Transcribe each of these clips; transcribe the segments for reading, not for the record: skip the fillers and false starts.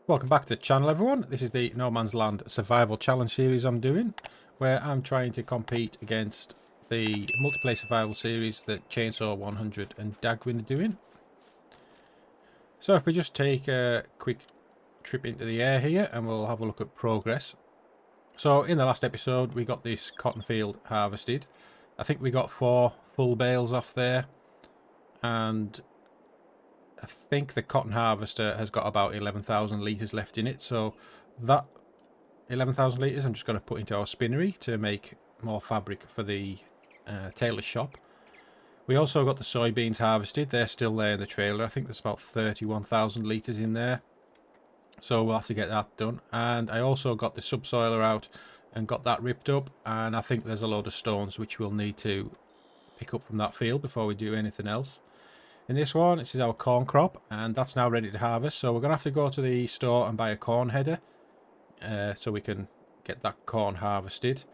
Welcome back to the channel, everyone. This is the No Man's Land Survival Challenge series I'm doing, where I'm trying to compete against the multiplayer survival series that Chainsaw 100 and Dagwin are doing. So if we just take a quick trip into the air here and we'll have a look at progress. So in the last episode we got this cotton field harvested. I think we got 4 full bales off there, and I think the cotton harvester has got about 11,000 litres left in it. So that 11,000 litres I'm just going to put into our spinnery to make more fabric for the tailor's shop. We also got the soybeans harvested. They're still there in the trailer. I think there's about 31,000 litres in there. So we'll have to get that done. And I also got the subsoiler out and got that ripped up. And I think there's a load of stones which we'll need to pick up from that field before we do anything else. In this one, this is our corn crop, and that's now ready to harvest. So we're going to have to go to the store and buy a corn header so we can get that corn harvested.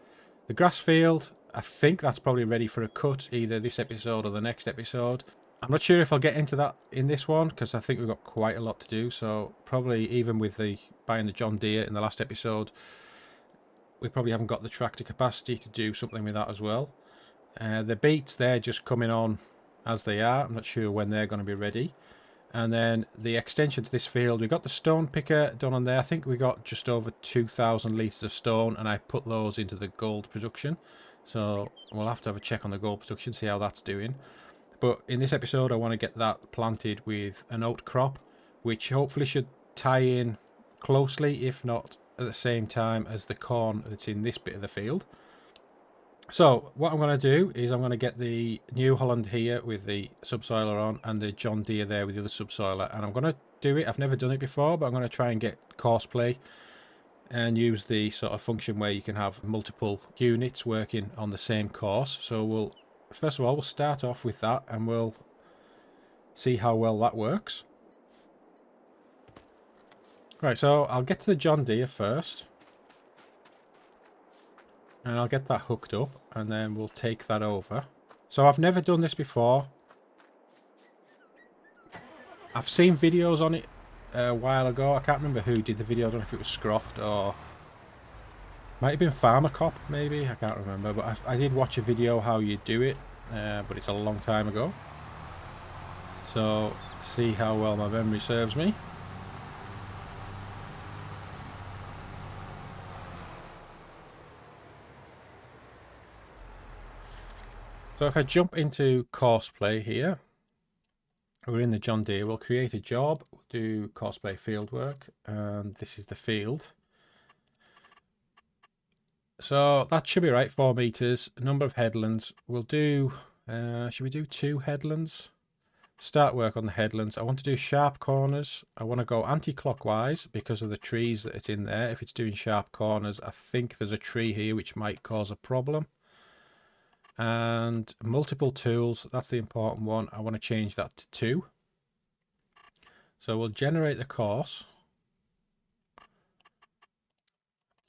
The grass field, I think that's probably ready for a cut, either this episode or the next episode. I'm not sure if I'll get into that in this one, because I think we've got quite a lot to do. So probably even with the buying the John Deere in the last episode, we probably haven't got the tractor capacity to do something with that as well. The beets, they're just coming on as they are. I'm not sure when they're going to be ready. And then the extension to this field, we got the stone picker done on there. I think we got just over 2,000 litres of stone, and I put those into the gold production. So we'll have to have a check on the gold production, see how that's doing. But in this episode I want to get that planted with an oat crop, which hopefully should tie in closely, if not at the same time as the corn that's in this bit of the field. So what I'm going to do is I'm going to get the New Holland here with the subsoiler on and the John Deere there with the other subsoiler, and I'm going to do it. I've never done it before, but I'm going to try and get course play and use the sort of function where you can have multiple units working on the same course. So we'll first of all we'll start off with that and we'll see how well that works. Right, so I'll get to the John Deere first. And I'll get that hooked up, and then we'll take that over. So I've never done this before. I've seen videos on it a while ago. I can't remember who did the video. I don't know if it was Scroft or... might have been Farmer Cop, maybe. I can't remember. But I did watch a video how you do it. But it's a long time ago. So, see how well my memory serves me. So if I jump into course play here, we're in the John Deere, we'll create a job, we'll do course play field work, and this is the field. So that should be right, 4 meters, number of headlands. We'll do, should we do 2 headlands? Start work on the headlands. I want to do sharp corners. I want to go anti-clockwise because of the trees that it's in there. If it's doing sharp corners, I think there's a tree here which might cause a problem. And multiple tools, that's the important one. I want to change that to 2. So we'll generate the course.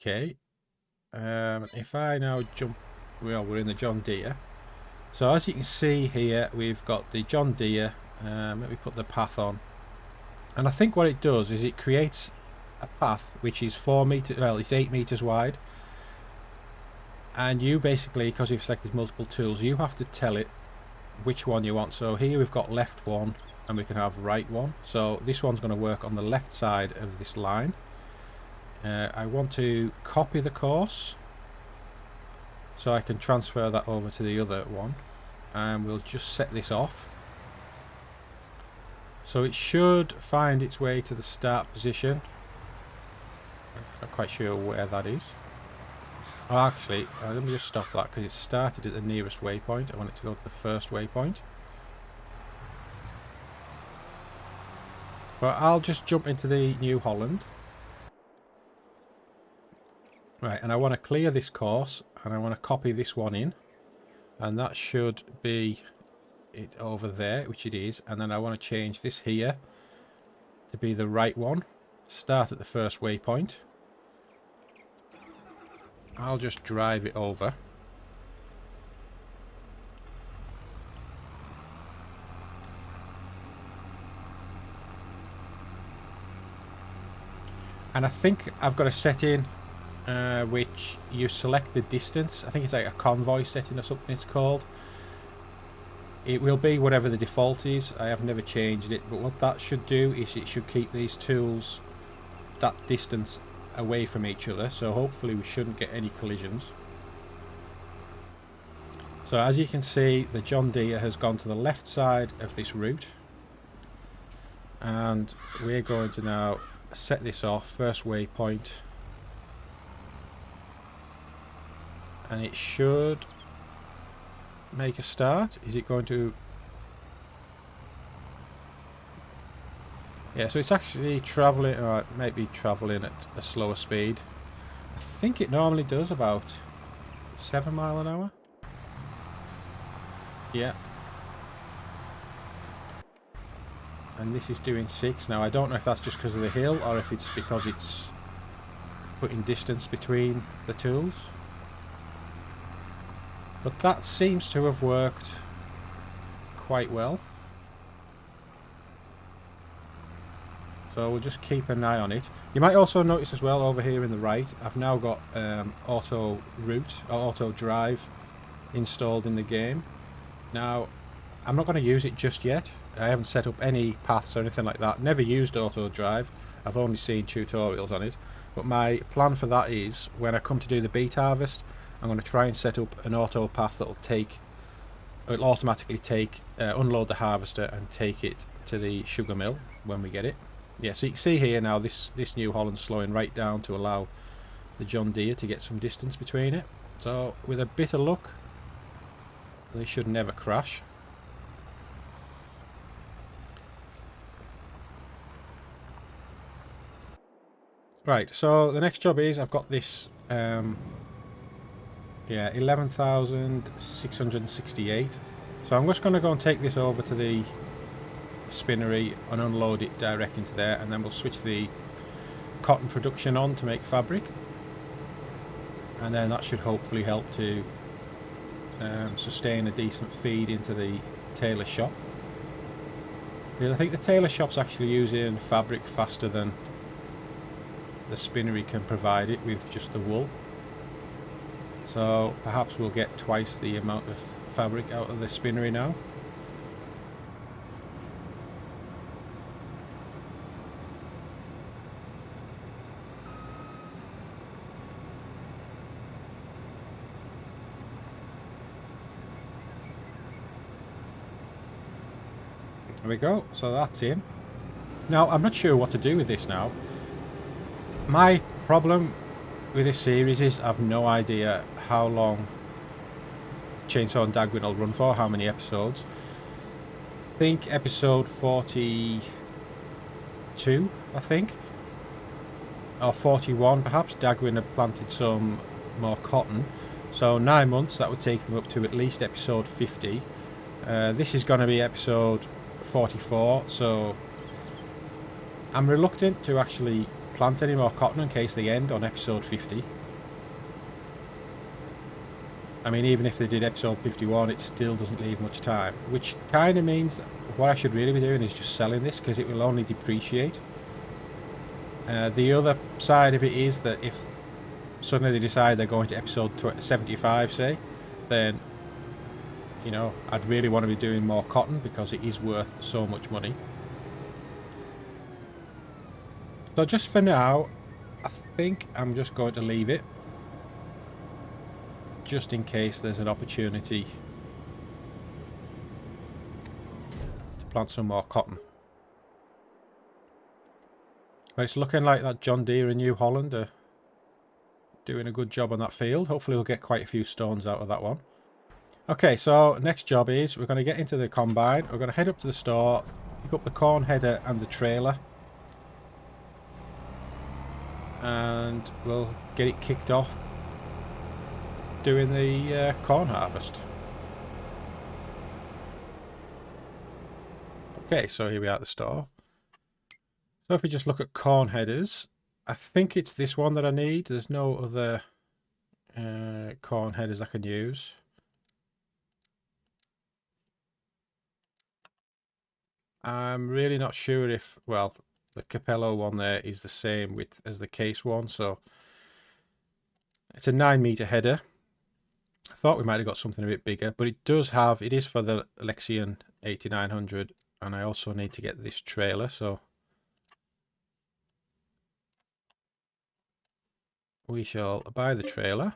Okay. If I now jump, well, we're in the John Deere. So as you can see here, we've got the John Deere. Let me put the path on. And I think what it does is it creates a path which is 4 meters, well, it's 8 meters wide. And you basically, because you've selected multiple tools, you have to tell it which one you want. So here we've got left one and we can have right one. So this one's going to work on the left side of this line. I want to copy the course so I can transfer that over to the other one. And we'll just set this off. So it should find its way to the start position. Not quite sure where that is. Oh, actually, let me just stop that because it started at the nearest waypoint. I want it to go to the first waypoint. But I'll just jump into the New Holland. Right, and I want to clear this course and I want to copy this one in. And that should be it over there, which it is. And then I want to change this here to be the right one. Start at the first waypoint. I'll just drive it over. And I think I've got a setting which you select the distance. I think it's like a convoy setting or something it's called. It will be whatever the default is. I have never changed it, but what that should do is it should keep these tools that distance away from each other, so hopefully we shouldn't get any collisions. So as you can see, the John Deere has gone to the left side of this route, and we're going to now set this off, first waypoint, and it should make a start. Is it going to? Yeah, so it's actually travelling, or it might be travelling at a slower speed. I think it normally does about 7 miles an hour. Yeah. And this is doing 6. Now I don't know if that's just because of the hill or if it's because it's putting distance between the tools. But that seems to have worked quite well. So we'll just keep an eye on it. You might also notice as well over here in the right, I've now got auto route or auto drive installed in the game. Now, I'm not going to use it just yet. I haven't set up any paths or anything like that. Never used auto drive. I've only seen tutorials on it. But my plan for that is when I come to do the beet harvest, I'm going to try and set up an auto path that'll it'll automatically unload the harvester and take it to the sugar mill when we get it. Yeah, so you can see here now this New Holland's slowing right down to allow the John Deere to get some distance between it. So with a bit of luck, they should never crash. Right, so the next job is I've got this 11,668. So I'm just going to go and take this over to the spinnery and unload it direct into there, and then we'll switch the cotton production on to make fabric, and then that should hopefully help to sustain a decent feed into the tailor shop. Because I think the tailor shop's actually using fabric faster than the spinnery can provide it with just the wool. So perhaps we'll get twice the amount of fabric out of the spinnery now. There we go, so that's in. Now, I'm not sure what to do with this now. My problem with this series is I've no idea how long Chainsaw and Dagwin will run for, how many episodes. I think episode 42, I think. Or 41 perhaps, Dagwin had planted some more cotton. So 9 months, that would take them up to at least episode 50. This is going to be episode 44, so I'm reluctant to actually plant any more cotton in case they end on episode 50. I mean, even if they did episode 51, it still doesn't leave much time, which kind of means that what I should really be doing is just selling this, because it will only depreciate. The other side of it is that if suddenly they decide they're going to episode 75, say, then, you know, I'd really want to be doing more cotton because it is worth so much money. So just for now, I think I'm just going to leave it, just in case there's an opportunity to plant some more cotton. But it's looking like that John Deere and New Holland are doing a good job on that field. Hopefully we'll get quite a few stones out of that one. Okay, so next job is we're going to get into the combine. We're going to head up to the store, pick up the corn header and the trailer, and we'll get it kicked off doing the corn harvest. Okay, so here we are at the store. So if we just look at corn headers, I think it's this one that I need. There's no other corn headers I can use. I'm really not sure if, well, The Capello one there is the same width as the case one, so it's a 9-meter header. I thought we might have got something a bit bigger, but it does have, it is for the Lexion 8900, and I also need to get this trailer, so we shall buy the trailer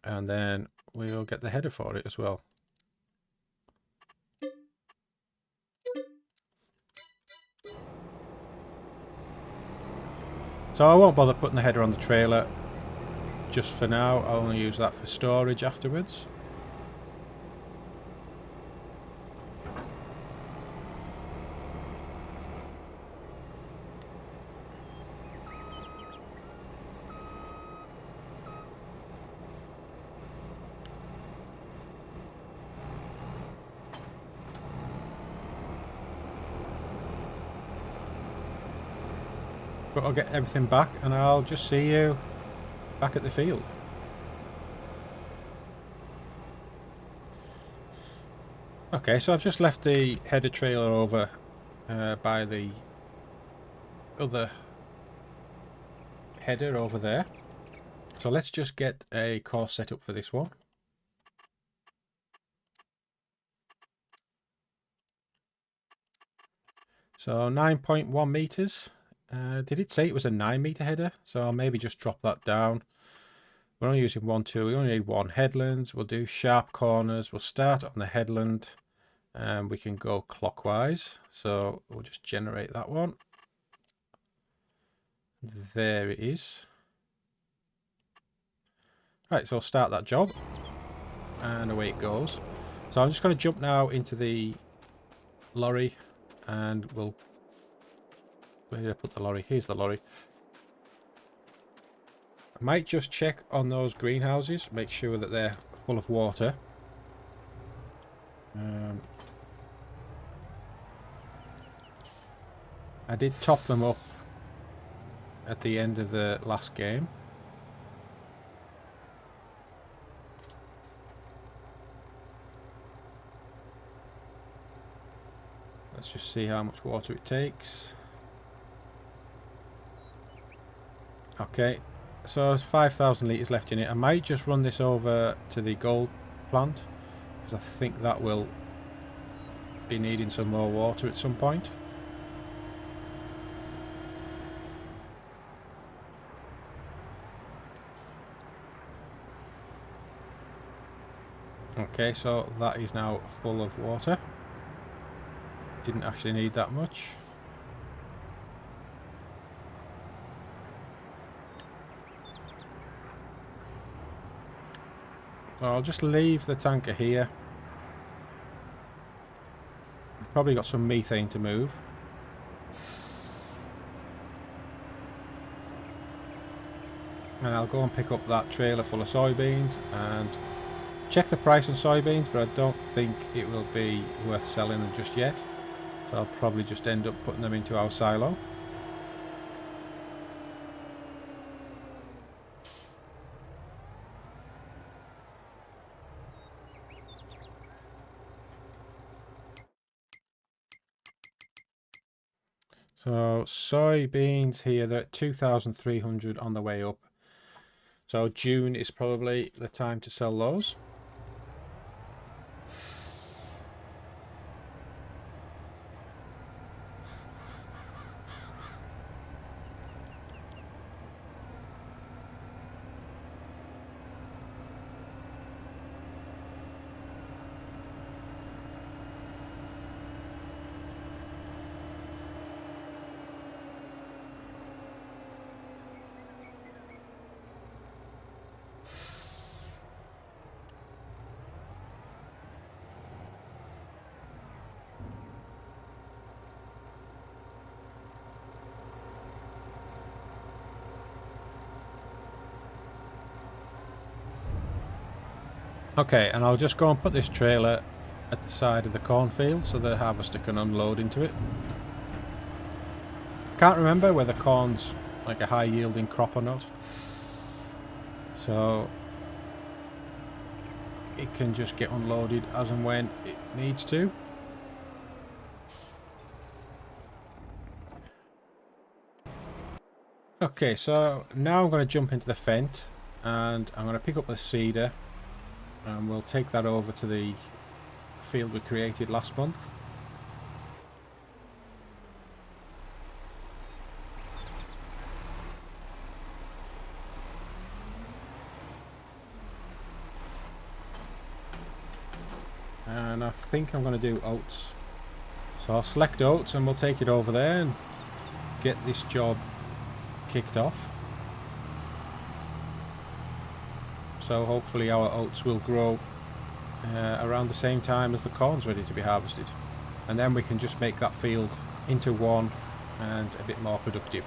and then we'll get the header for it as well. So I won't bother putting the header on the trailer just for now. I'll only use that for storage afterwards. But I'll get everything back and I'll just see you back at the field. Okay, so I've just left the header trailer over by the other header over there. So let's just get a course set up for this one. So 9.1 meters. Did it say it was a 9-meter header? So I'll maybe just drop that down. We're only using one tool. We only need one headlands. We'll do sharp corners. We'll start on the headland and we can go clockwise. So we'll just generate that one. There it is. Right, so I'll start that job and away it goes. So I'm just going to jump now into the lorry and we'll... Where did I put the lorry? Here's the lorry. I might just check on those greenhouses, make sure that they're full of water. I did top them up at the end of the last game. Let's just see how much water it takes. Okay, so there's 5,000 litres left in it. I might just run this over to the gold plant because I think that will be needing some more water at some point. Okay, so that is now full of water. Didn't actually need that much. So I'll just leave the tanker here. We've probably got some methane to move. And I'll go and pick up that trailer full of soybeans and check the price on soybeans, but I don't think it will be worth selling them just yet. So I'll probably just end up putting them into our silo. So soybeans here, they're at 2,300 on the way up. So June is probably the time to sell those. Okay, and I'll just go and put this trailer at the side of the cornfield so the harvester can unload into it. Can't remember whether corn's like a high yielding crop or not. So it can just get unloaded as and when it needs to. Okay, so now I'm going to jump into the Fent and I'm going to pick up the seeder and we'll take that over to the field we created last month. And I think I'm going to do oats. So I'll select oats and we'll take it over there and get this job kicked off. So hopefully our oats will grow around the same time as the corn's ready to be harvested. And then we can just make that field into one and a bit more productive.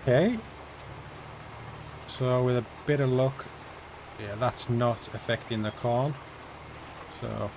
Okay, so with a bit of luck, yeah, that's not affecting the corn, so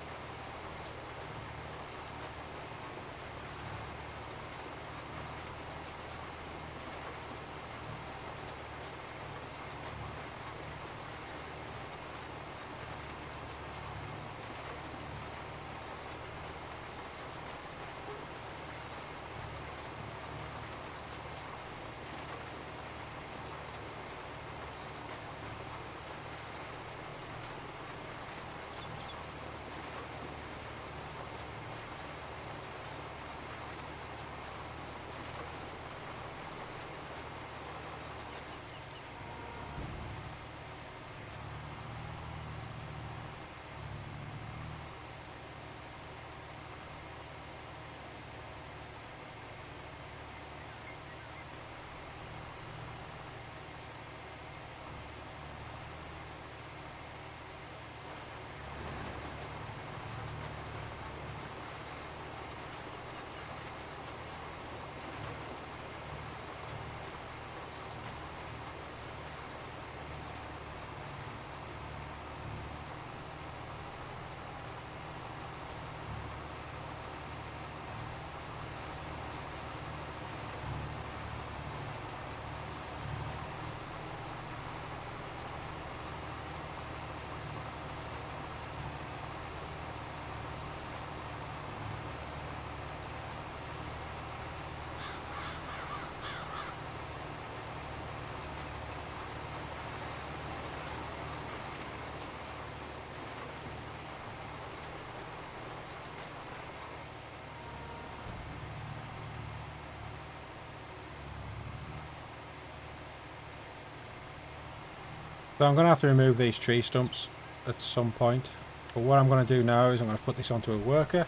I'm going to have to remove these tree stumps at some point. But what I'm going to do now is I'm going to put this onto a worker.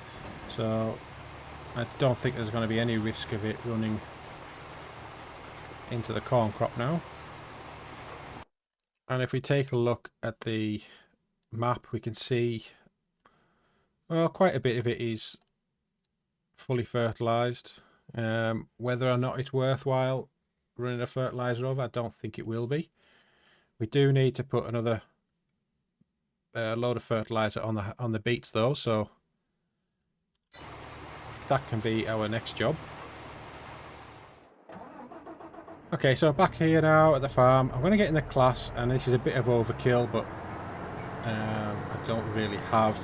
So I don't think there's going to be any risk of it running into the corn crop now. And if we take a look at the map, we can see, well, quite a bit of it is fully fertilized. Whether or not it's worthwhile running a fertilizer over, I don't think it will be. We do need to put another load of fertilizer on the beets though, so that can be our next job. Okay, so back here now at the farm. I'm going to get in the Claas, and this is a bit of overkill, but I don't really have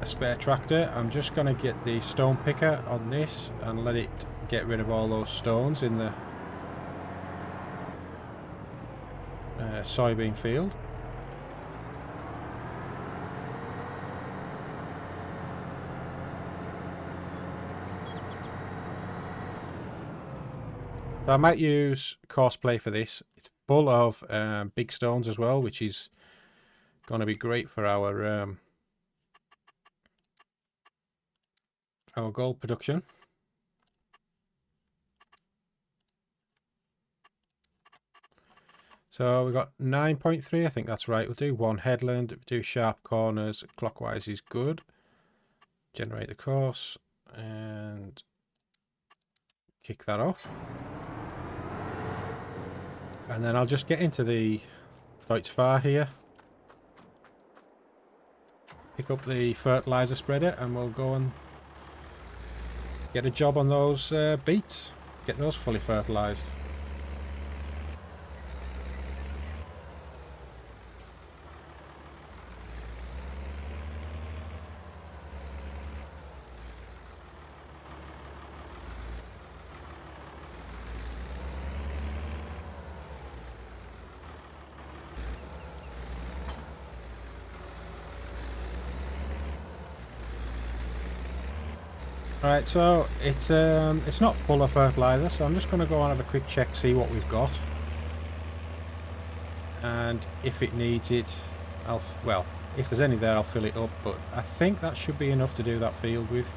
a spare tractor. I'm just going to get the stone picker on this and let it get rid of all those stones in the soybean field. So I might use Courseplay for this. It's full of big stones as well, which is going to be great for our gold production. So we've got 9.3, I think that's right. We'll do one headland, do sharp corners, clockwise is good. Generate the course and kick that off. And then I'll just get into the Deutz Fahr here. pick up the fertilizer spreader and we'll go and get a job on those beets. Get those fully fertilized. Right, so it's not full of fertilizer, so I'm just going to go and have a quick check, see what we've got, and if it needs it, well, if there's any there, I'll fill it up. But I think that should be enough to do that field with.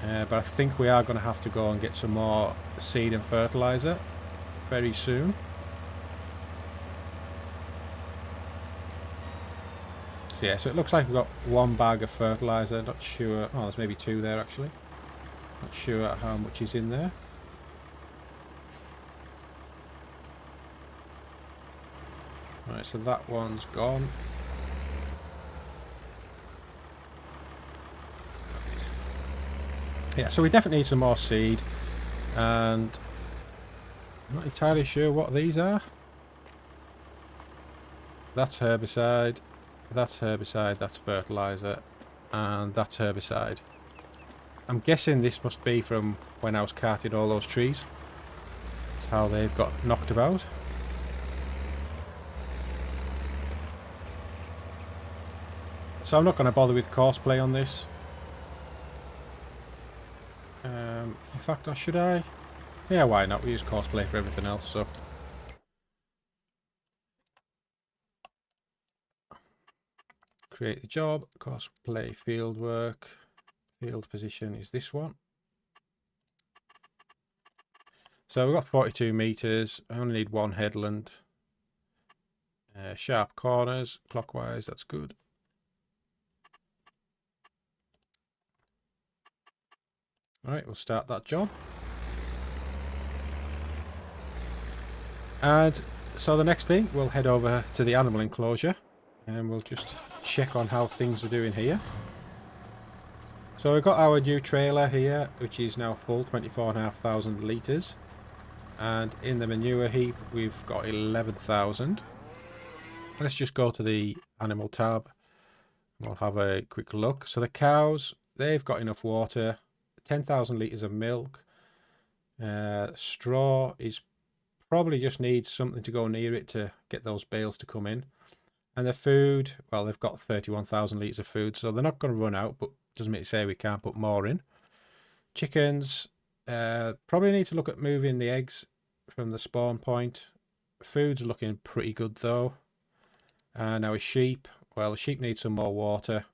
But I think we are going to have to go and get some more seed and fertilizer very soon. So yeah, so it looks like we've got one bag of fertilizer. Not sure. Oh, there's maybe two there actually. Not sure how much is in there. Right, so that one's gone. Yeah, so we definitely need some more seed, and I'm not entirely sure what these are. That's herbicide. That's herbicide, that's fertilizer, and that's herbicide. I'm guessing this must be from when I was carting all those trees. That's how they've got knocked about. So I'm not going to bother with courseplay on this. In fact, should I? Yeah, why not? We use courseplay for everything else, so... Create the job, courseplay field work, field position is this one. So we've got 42 meters, I only need one headland. Sharp corners, clockwise, that's good. Alright, we'll start that job. And so the next thing, we'll head over to the animal enclosure and we'll just check on how things are doing here. So we've got our new trailer here, which is now full, 24,500 litres. And in the manure heap, we've got 11,000. Let's just go to the animal tab. We'll have a quick look. So the cows, they've got enough water, 10,000 litres of milk. Straw is probably just needs something to go near it to get those bales to come in. And the food, well, they've got 31,000 litres of food, so they're not going to run out, but doesn't mean to say we can't put more in. Chickens, probably need to look at moving the eggs from the spawn point. Food's looking pretty good though. And our sheep, well, the sheep need some more water,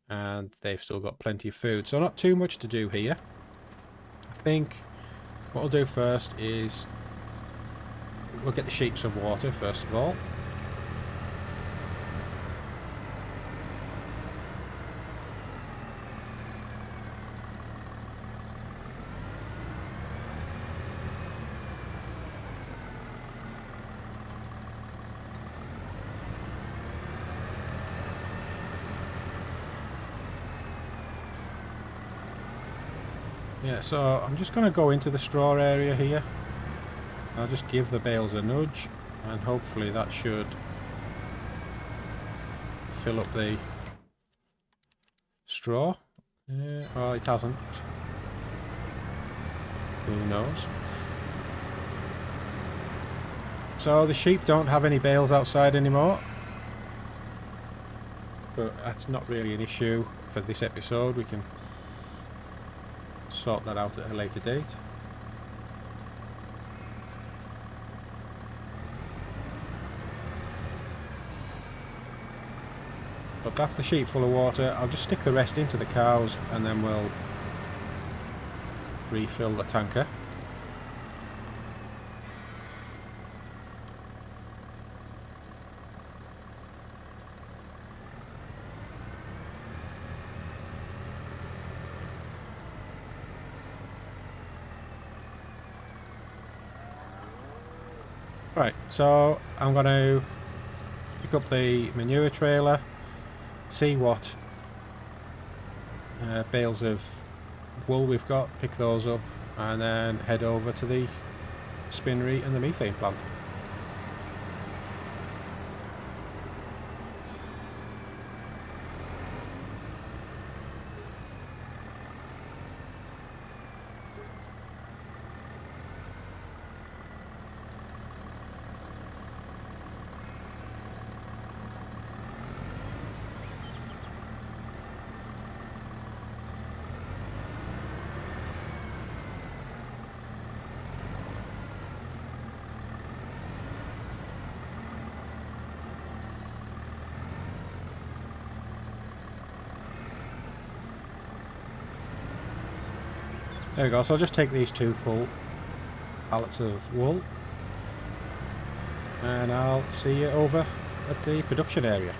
and they've still got plenty of food, so not too much to do here. I think what we'll do first is we'll get the sheep some water first of all. Yeah, so I'm just going to go into the straw area here. I'll just give the bales a nudge, and hopefully that should fill up the straw. Well, it hasn't. Who knows? So the sheep don't have any bales outside anymore, but that's not really an issue for this episode. We can sort that out at a later date. But that's the sheep full of water. I'll just stick the rest into the cows and then we'll refill the tanker. Right, so I'm going to pick up the manure trailer see what bales of wool we've got, pick those up, and then head over to the spinnery and the methane plant. There we go, so I'll just take these 2 full pallets of wool and I'll see you over at the production area.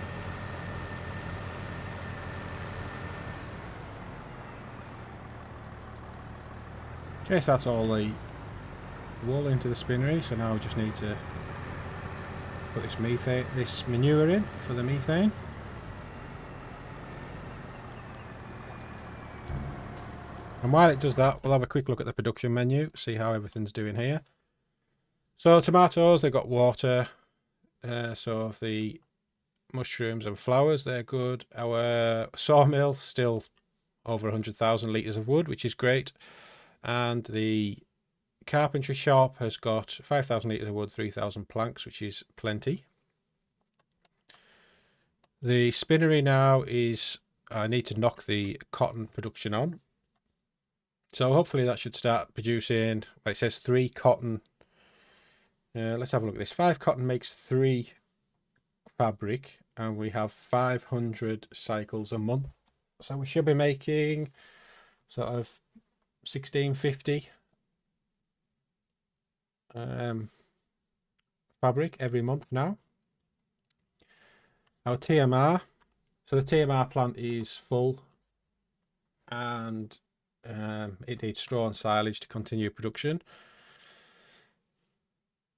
Okay, so that's all the wool into the spinnery, so now we just need to put this manure in for the methane. And while it does that, we'll have a quick look at the production menu, see how everything's doing here. So tomatoes, they've got water. So the mushrooms and flowers, they're good. Our sawmill, still over 100,000 litres of wood, which is great. And the carpentry shop has got 5,000 litres of wood, 3,000 planks, which is plenty. The spinnery now is, I need to knock the cotton production on. So hopefully that should start producing, well, it says 3 cotton. Let's have a look at this. 5 cotton makes 3 fabric, and we have 500 cycles a month. So we should be making sort of 1650 fabric every month now. Our TMR, so the TMR plant is full, and it needs straw and silage to continue production.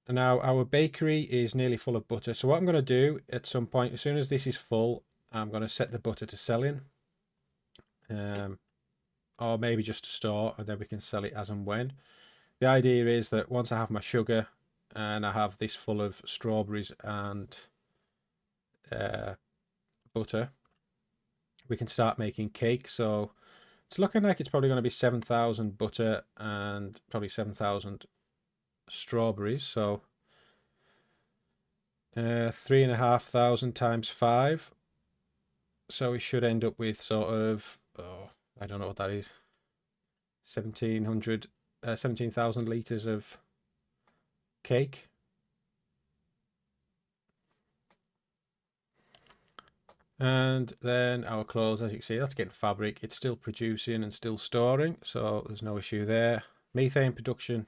And now our bakery is nearly full of butter, so what I'm going to do at some point, as soon as this is full, I'm going to set the butter to selling, or maybe just to store, and then we can sell it as and when. The idea is that once I have my sugar and I have this full of strawberries and butter, we can start making cake. So it's looking like it's probably going to be 7,000 butter and probably 7,000 strawberries. So 3,500 times 5. So we should end up with sort of, oh, I don't know what that is, 17,000 litres of cake. And then our clothes, as you can see, that's getting fabric. It's still producing and still storing, so there's no issue there. Methane production,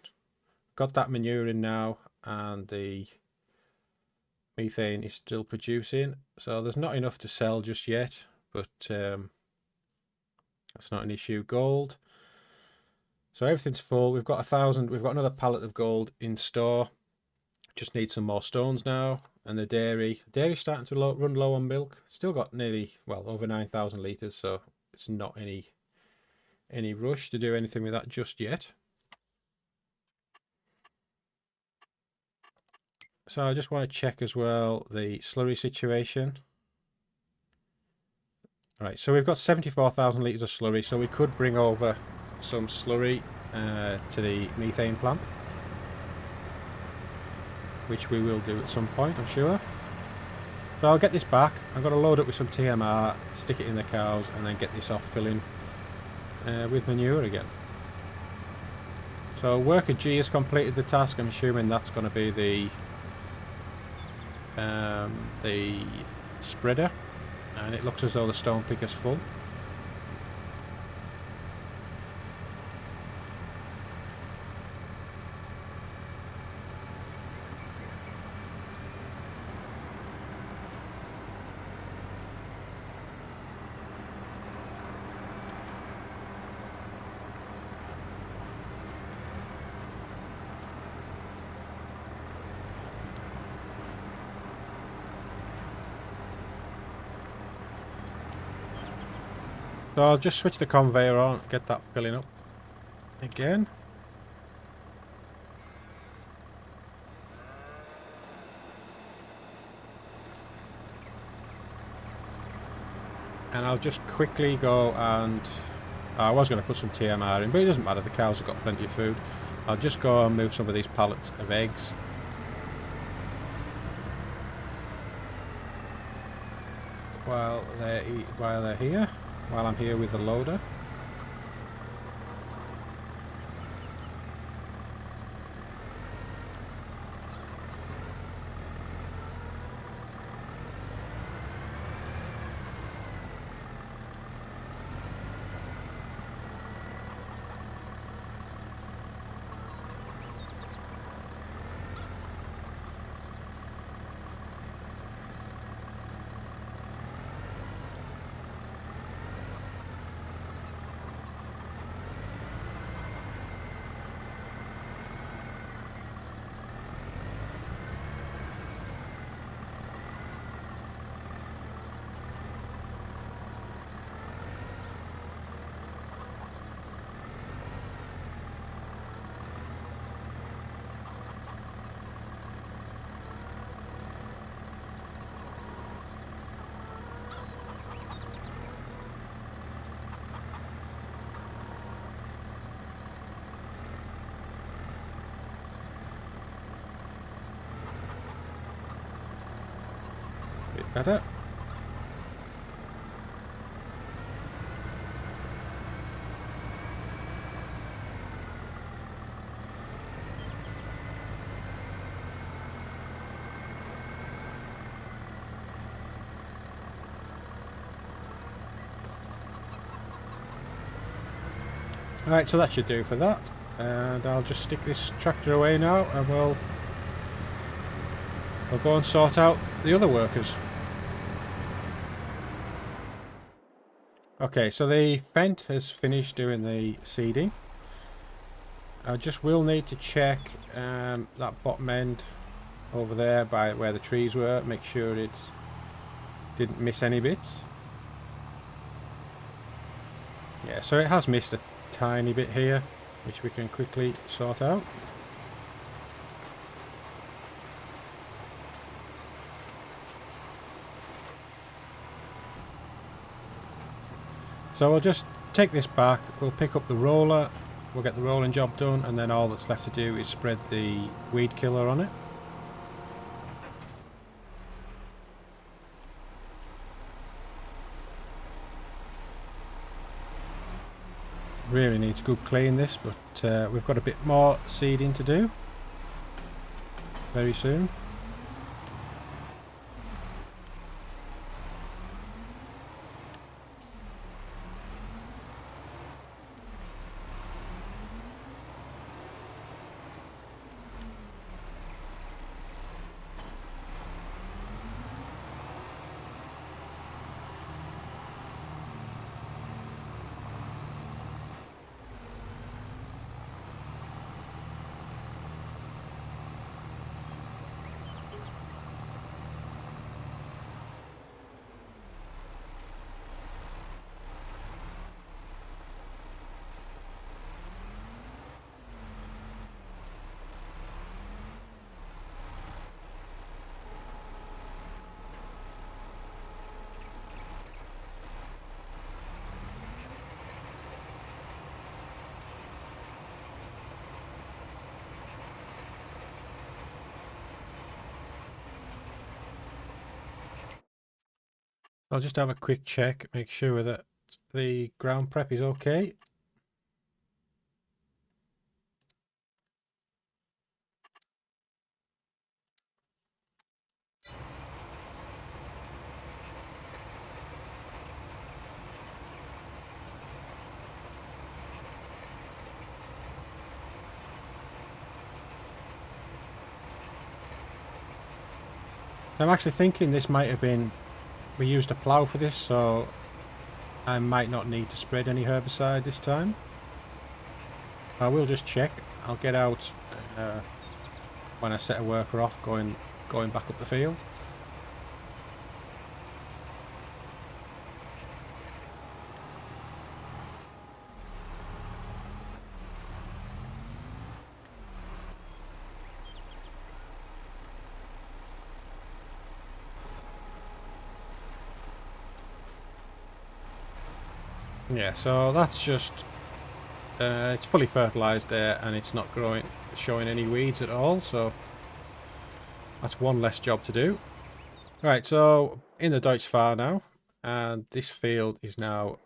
got that manure in now, and the methane is still producing. So there's not enough to sell just yet, but that's not an issue. Gold. So everything's full. We've got 1,000. We've got another pallet of gold in store. Just need some more stones now. And the dairy's starting to run low on milk. Still got nearly, well, over 9,000 litres, so it's not any rush to do anything with that just yet. So I just want to check as well the slurry situation. Right, so we've got 74,000 litres of slurry, so we could bring over some slurry to the methane plant, which we will do at some point, I'm sure. So I'll get this back. I'm going to load it with some TMR, stick it in the cows, and then get this off filling with manure again. So worker G has completed the task. I'm assuming that's going to be the spreader, and it looks as though the stone picker's full. So I'll just switch the conveyor on, get that filling up again. And I'll just quickly go and... I was going to put some TMR in, but it doesn't matter, the cows have got plenty of food. I'll just go and move some of these pallets of eggs. While they're here, while I'm here with the loader. Bit better. Right, so that should do for that. And I'll just stick this tractor away now and we'll go and sort out the other workers. Okay, so the Fent has finished doing the seeding. I just will need to check that bottom end over there by where the trees were, make sure it didn't miss any bits. Yeah, so it has missed a tiny bit here, which we can quickly sort out. So we'll just take this back, we'll pick up the roller, we'll get the rolling job done, and then all that's left to do is spread the weed killer on it. Really needs good clean this, but we've got a bit more seeding to do very soon. I'll just have a quick check, make sure that the ground prep is okay. I'm actually thinking this might have been, we used a plough for this, so I might not need to spread any herbicide this time. I will just check. I'll get out when I set a worker off going back up the field. Yeah, so that's just it's fully fertilized there, and it's not showing any weeds at all, so that's one less job to do. Right, so in the Deutsch Fahr now, and this field is now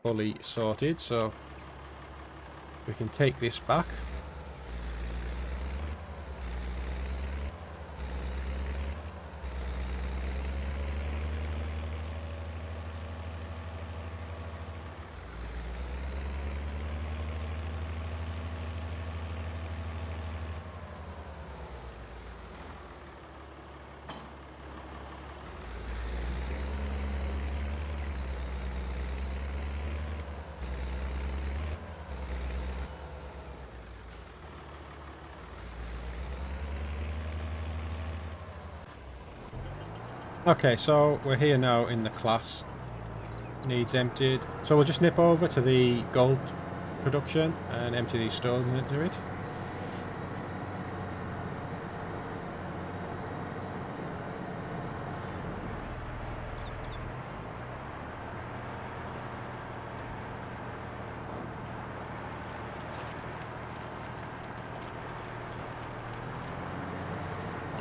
fully sorted, so we can take this back. Okay, so we're here now in the Claas. Needs emptied. So we'll just nip over to the gold production and empty these stones into it.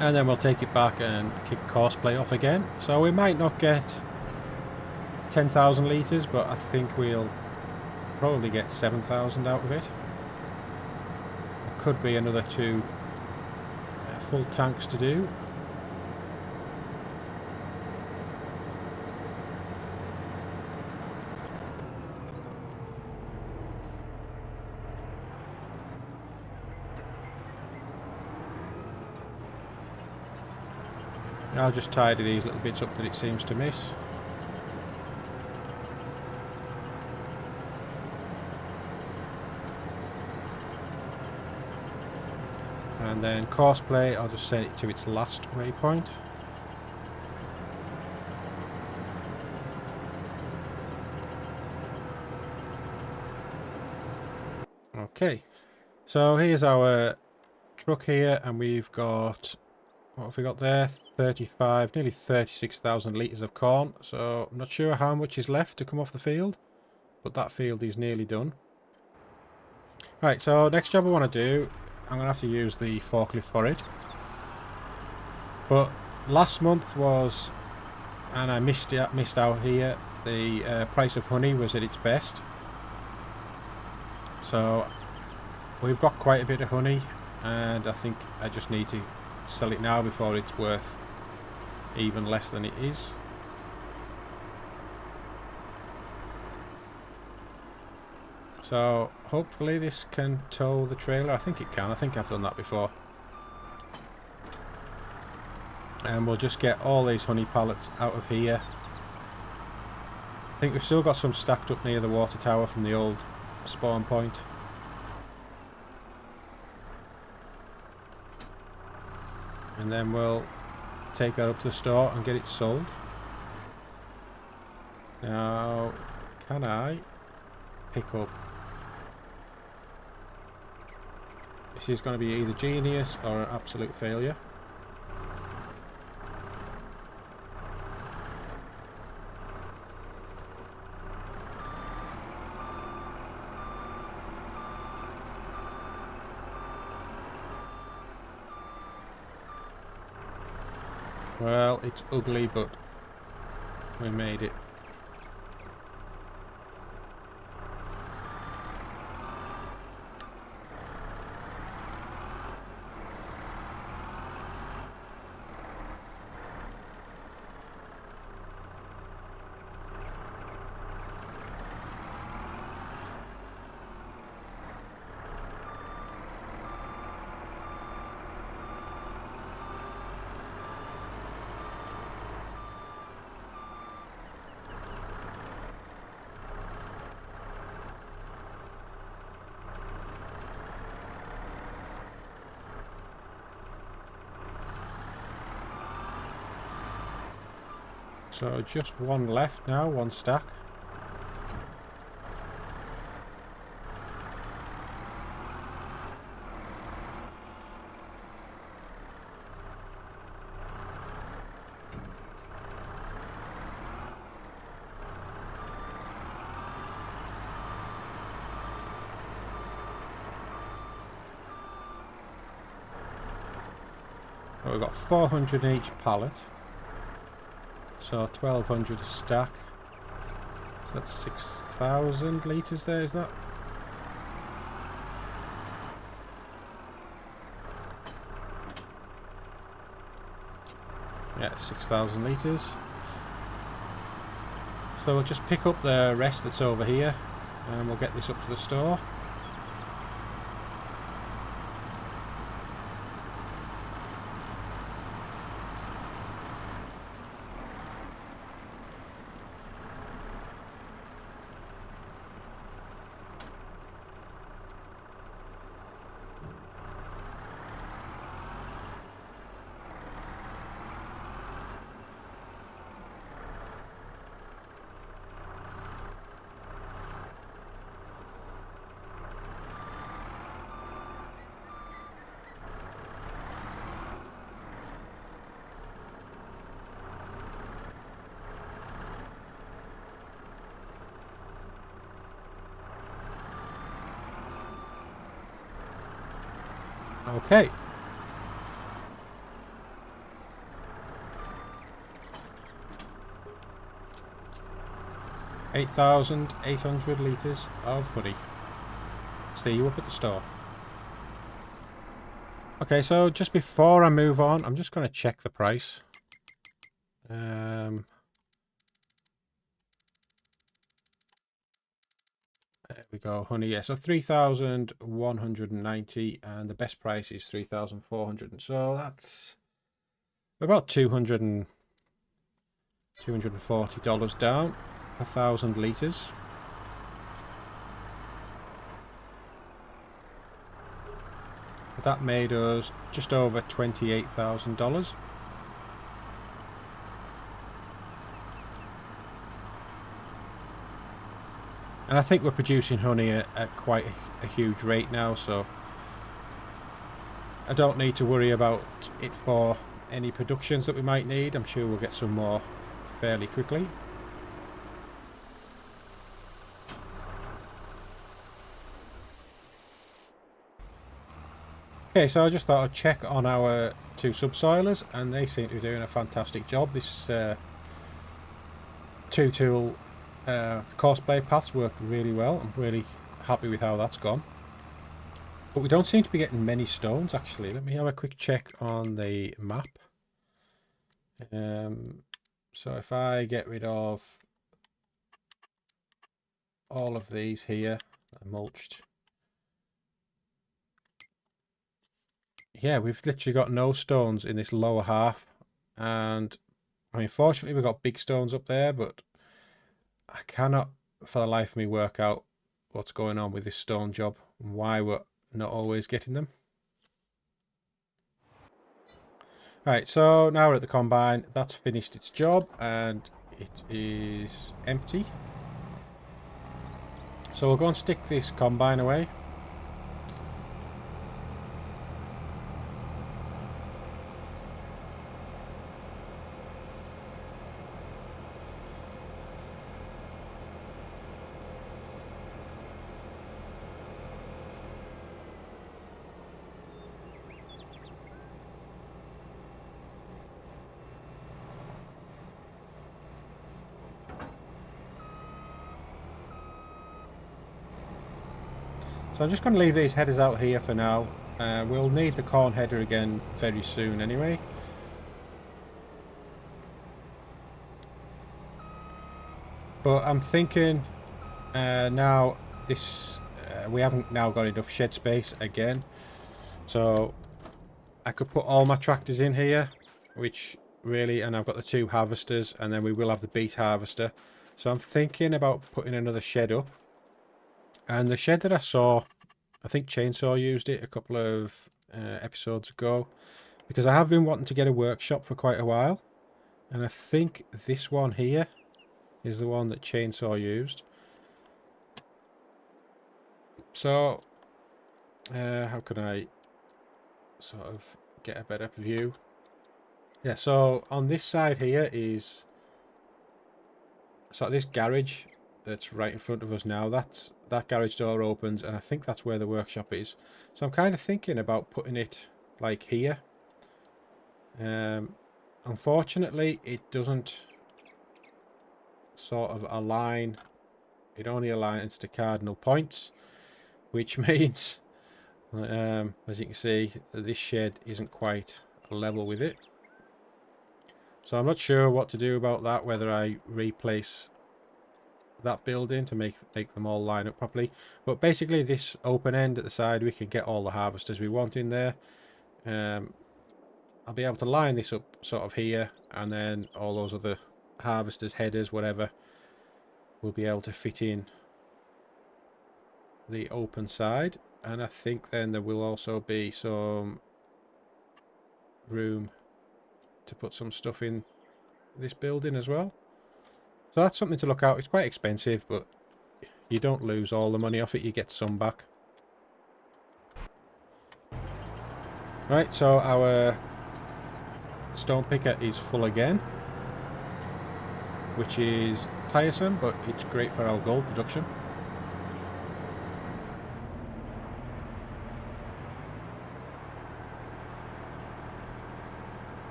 And then we'll take it back and kick cosplay off again. So we might not get 10,000 litres, but I think we'll probably get 7,000 out of it. There could be another 2 full tanks to do. I'll just tidy these little bits up that it seems to miss. And then cosplay, I'll just set it to its last waypoint. Okay, so here's our truck here, and we've got, what have we got there? 35, nearly 36,000 litres of corn. So I'm not sure how much is left to come off the field, but that field is nearly done. Right, so next job I want to do, I'm going to have to use the forklift for it. But last month was, and I missed out here, the price of honey was at its best. So we've got quite a bit of honey, and I think I just need to sell it now before it's worth even less than it is. So hopefully this can tow the trailer. I think it can. I think I've done that before. And we'll just get all these honey pallets out of here. I think we've still got some stacked up near the water tower from the old spawn point. And then we'll take that up to the store and get it sold. Now, can I pick up? This is going to be either genius or an absolute failure. Well, it's ugly, but we made it. So just one left now, one stack. So we've got 400 in each pallet. So 1200 a stack. So that's 6,000 litres there, is that? Yeah, 6,000 litres. So we'll just pick up the rest that's over here and we'll get this up to the store. Okay. $8,800 litres of honey. See you up at the store. Okay, so just before I move on, I'm just going to check the price. There we go, honey. Yeah, so 3,190, and the best price is 3,400. So that's about $240 down, 1,000 litres. That made us just over $28,000. And I think we're producing honey at quite a huge rate now, so I don't need to worry about it for any productions that we might need. I'm sure we'll get some more fairly quickly. Okay, so I just thought I'd check on our two subsoilers, and they seem to be doing a fantastic job. This two-tool coarse blade paths worked really well. I'm really happy with how that's gone. But we don't seem to be getting many stones, actually. Let me have a quick check on the map. So if I get rid of all of these here, mulched. Yeah, we've literally got no stones in this lower half. And, I mean, fortunately we've got big stones up there, but I cannot, for the life of me, work out what's going on with this stone job and why we're not always getting them. Right, so now we're at the combine. That's finished its job and it is empty. So we'll go and stick this combine away. So I'm just going to leave these headers out here for now. We'll need the corn header again very soon anyway. But I'm thinking now this we haven't now got enough shed space again. So I could put all my tractors in here, which really, and I've got the two harvesters, and then we will have the beet harvester. So I'm thinking about putting another shed up. And the shed that I saw, I think Chainsaw used it a couple of episodes ago, because I have been wanting to get a workshop for quite a while, and I think this one here is the one that Chainsaw used. So how can I sort of get a better view? Yeah, so on this side here is so this garage that's right in front of us now. That garage door opens, and I think that's where the workshop is. So I'm kind of thinking about putting it like here. Unfortunately, it doesn't sort of align. It only aligns to cardinal points, which means, as you can see, this shed isn't quite level with it. So I'm not sure what to do about that, whether I replace that building to make them all line up properly. But basically this open end at the side, we can get all the harvesters we want in there. I'll be able to line this up sort of here, and then all those other harvesters, headers, whatever, will be able to fit in the open side. And I think then there will also be some room to put some stuff in this building as well. So that's something to look out. It's quite expensive, but you don't lose all the money off it, you get some back. Right, so our stone picker is full again, which is tiresome, but it's great for our gold production.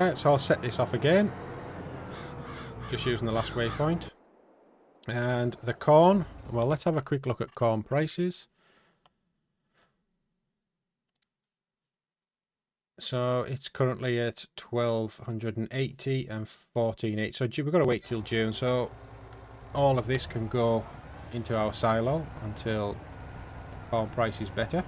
Right, so I'll set this off again, just using the last waypoint. And the corn, well, let's have a quick look at corn prices. So it's currently at 1280 and 14.8. So we've got to wait till June. So all of this can go into our silo until corn price is better.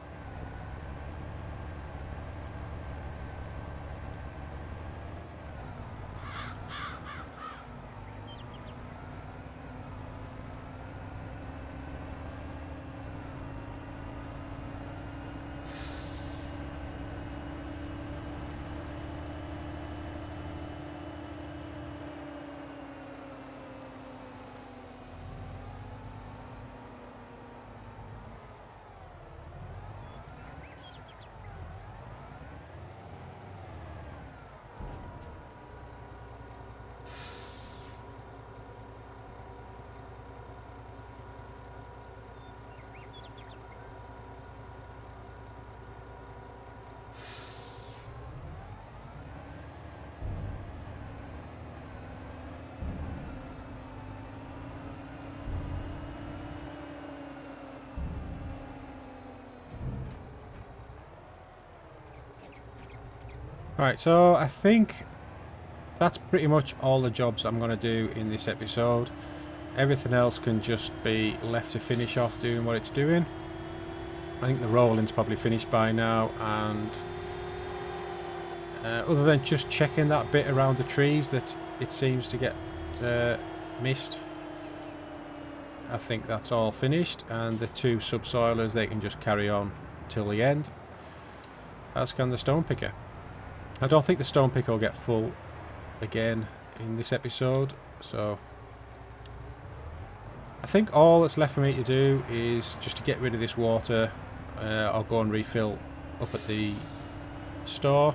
Right, so I think that's pretty much all the jobs I'm going to do in this episode. Everything else can just be left to finish off doing what it's doing. I think the rolling's probably finished by now, and other than just checking that bit around the trees that it seems to get missed, I think that's all finished, and the two subsoilers, they can just carry on till the end, as can the stone picker. I don't think the stone picker will get full again in this episode, so I think all that's left for me to do is just to get rid of this water. I'll go and refill up at the store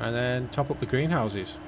and then top up the greenhouses.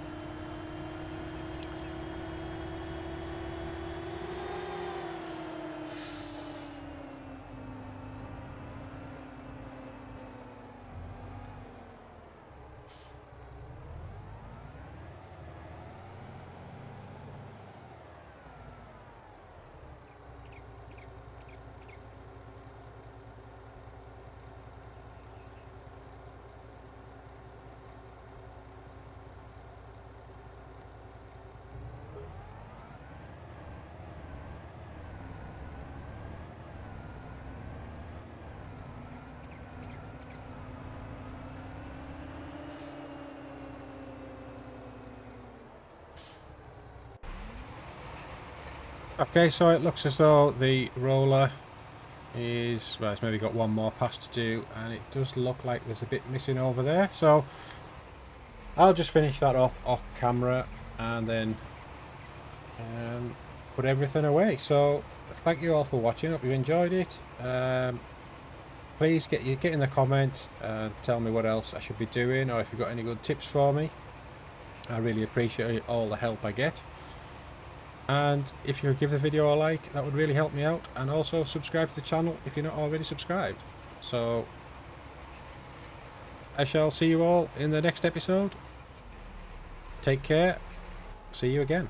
Okay, so it looks as though the roller is, well, it's maybe got one more pass to do, and it does look like there's a bit missing over there, so I'll just finish that off camera and then put everything away. So thank you all for watching. Hope you enjoyed it. Please get in the comments and tell me what else I should be doing, or if you've got any good tips for me. I really appreciate all the help I get. And if you give the video a like, that would really help me out. And also subscribe to the channel if you're not already subscribed. So I shall see you all in the next episode. Take care. See you again.